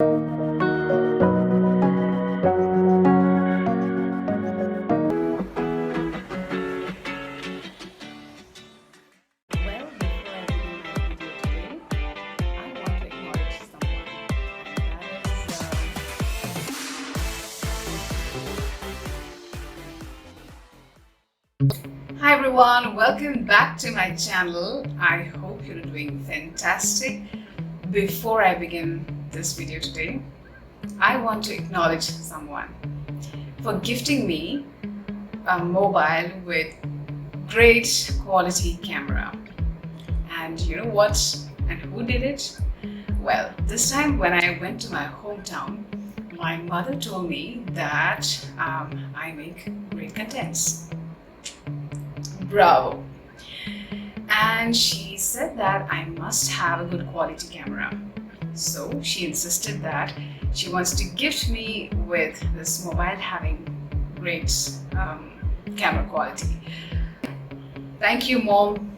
Well, before I begin my video today, I want to acknowledge someone, and that is. Hi everyone, welcome back to my channel. I hope you're doing fantastic. Before I begin this video today, I want to acknowledge someone for gifting me a mobile with great quality camera. And you know what? And who did it? Well, this time when I went to my hometown, my mother told me that I make great contents. Bravo! And she said that I must have a good quality camera. So she insisted that she wants to gift me with this mobile having great camera quality. Thank you, Mom.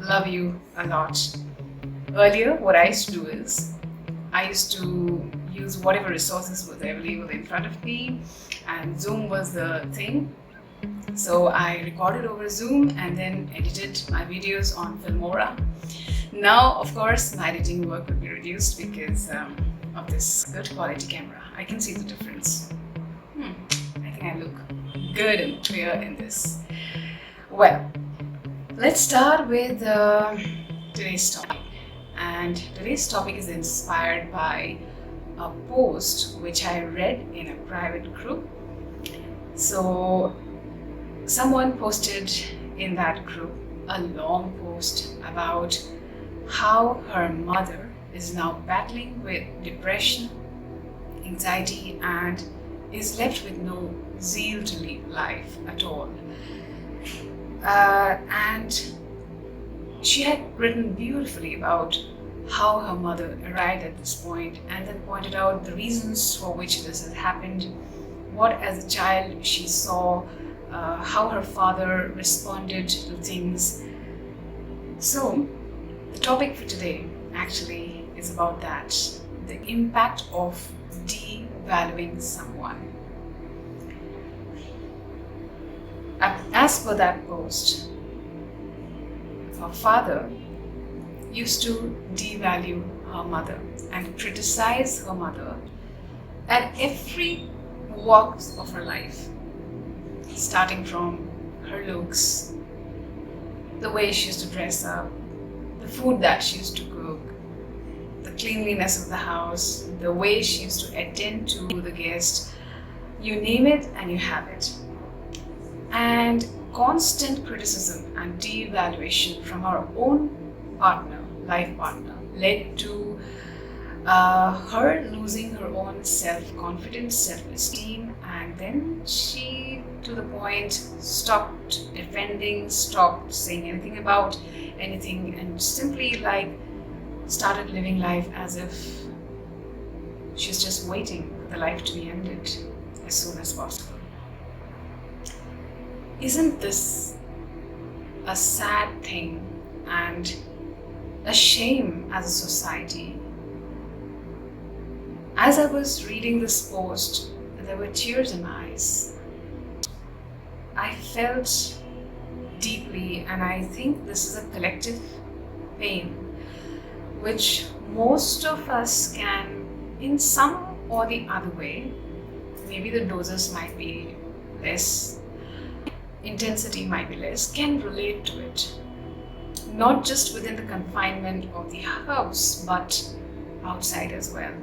Love you a lot. Earlier, what I used to do is I used to use whatever resources were available in front of me, and Zoom was the thing. So I recorded over Zoom and then edited my videos on Filmora. Now, of course, my editing work will be reduced because of this good quality camera. I can see the difference. I think I look good and clear in this. Well, let's start with today's topic. And today's topic is inspired by a post which I read in a private group. So someone posted in that group a long post about how her mother is now battling with depression, anxiety, and is left with no zeal to live life at all. And she had written beautifully about how her mother arrived at this point and then pointed out the reasons for which this had happened, what as a child she saw, how her father responded to things. So the topic for today actually is about that, the impact of devaluing someone. As per that post, her father used to devalue her mother and criticize her mother at every walk of her life, starting from her looks, the way she used to dress up, the food that she used to cook, the cleanliness of the house, the way she used to attend to the guest. You name it and you have it. And constant criticism and devaluation from her own partner, life partner, led to her losing her own self-confidence, self-esteem, and then she, to the point, stopped defending, stopped saying anything about anything, and simply started living life as if she's just waiting for the life to be ended as soon as possible. Isn't this a sad thing and a shame as a society? As I was reading this post, there were tears in my eyes. I felt deeply, and I think this is a collective pain which most of us can, in some or the other way, maybe the doses might be less, intensity might be less, can relate to it. Not just within the confinement of the house, but outside as well.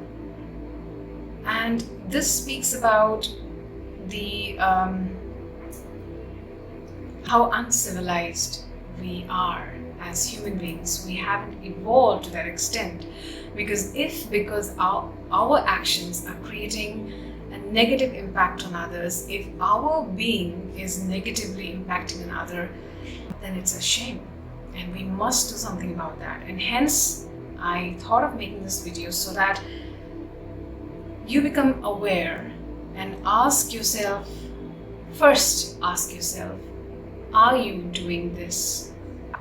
And this speaks about the how uncivilized we are as human beings. We haven't evolved to that extent because our actions are creating a negative impact on others. If our being is negatively impacting another, then it's a shame, and we must do something about that. And hence I thought of making this video so that you become aware and ask yourself, are you doing this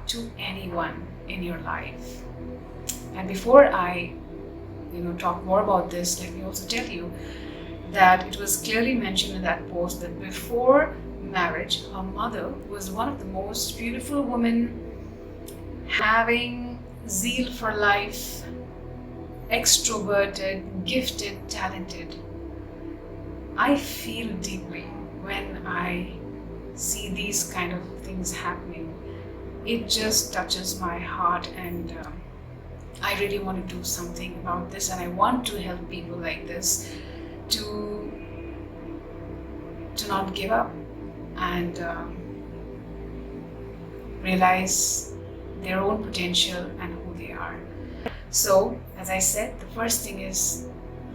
to anyone in your life? And before I talk more about this, let me also tell you that it was clearly mentioned in that post that before marriage, her mother was one of the most beautiful women, having zeal for life, extroverted, gifted, talented. I feel deeply when I see these kind of things happening. It just touches my heart, and I really want to do something about this, and I want to help people like this to not give up and realize their own potential and who they are. So, as I said, the first thing is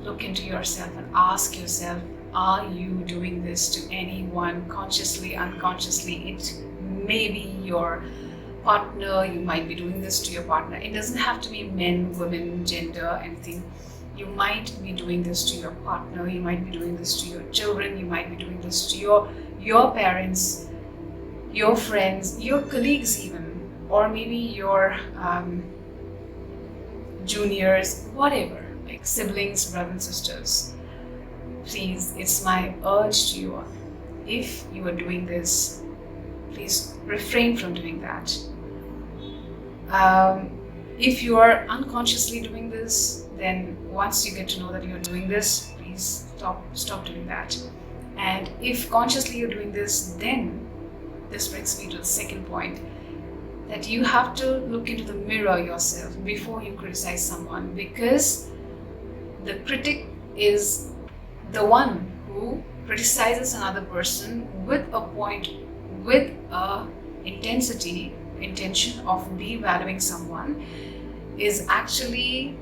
look into yourself and ask yourself, are you doing this to anyone, consciously, unconsciously? It may be your partner, you might be doing this to your partner. It doesn't have to be men, women, gender, anything. You might be doing this to your partner, you might be doing this to your children, you might be doing this to your parents, your friends, your colleagues even, or maybe your juniors, whatever, like siblings, brothers and sisters. Please, it's my urge to you. If you are doing this, please refrain from doing that. If you are unconsciously doing this, then once you get to know that you're doing this, please stop doing that. And if consciously you're doing this, then this brings me to the second point, that you have to look into the mirror yourself before you criticize someone, because the critic is the one who criticizes another person with a point, with a intention of devaluing someone, is actually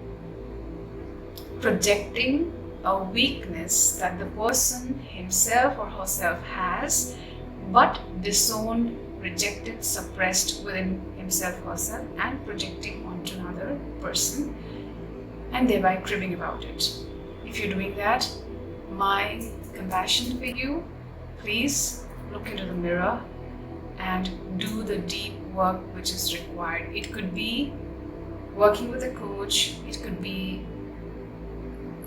projecting a weakness that the person himself or herself has, but disowned, rejected, suppressed within himself or herself, and projecting onto another person, and thereby cribbing about it. If you're doing that, my compassion for you, please look into the mirror and do the deep work which is required. It could be working with a coach, it could be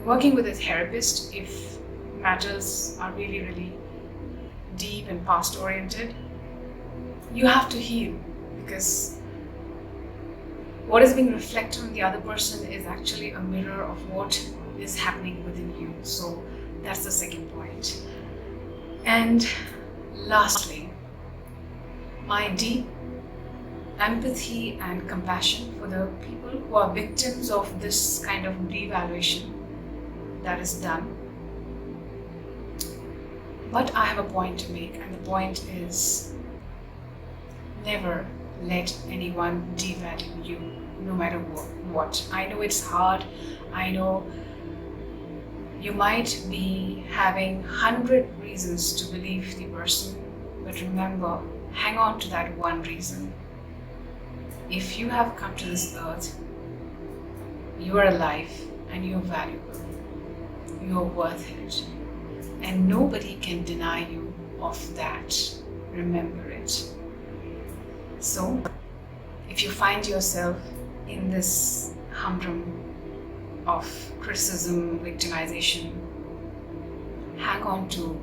working with a therapist if matters are really, really deep and past oriented. You have to heal, because what is being reflected on the other person is actually a mirror of what is happening within you. So that's the second point. And lastly, my deep empathy and compassion for the people who are victims of this kind of devaluation that is done. But I have a point to make, and the point is, never let anyone devalue you, no matter what. I know it's hard. I know you might be having 100 reasons to believe the person, but remember, hang on to that one reason. If you have come to this earth, you are alive and you're valuable. You're worth it. And nobody can deny you of that. Remember it. So, if you find yourself in this humdrum of criticism, victimization, hang on to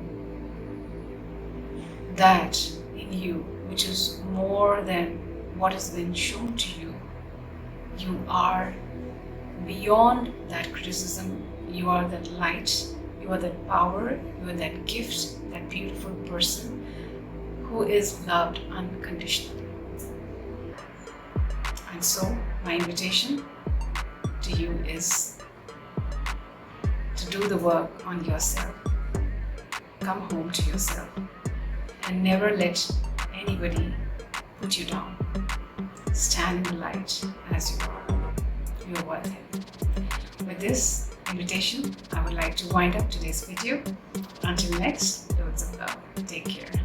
that in you, which is more than what has been shown to you. You are beyond that criticism. You are that light, you are that power, you are that gift, that beautiful person who is loved unconditionally. And so, my invitation to you is to do the work on yourself. Come home to yourself and never let anybody put you down. Stand in the light as you are. You are worth it. With this invitation, I would like to wind up today's video. Until next, loads of love. Take care.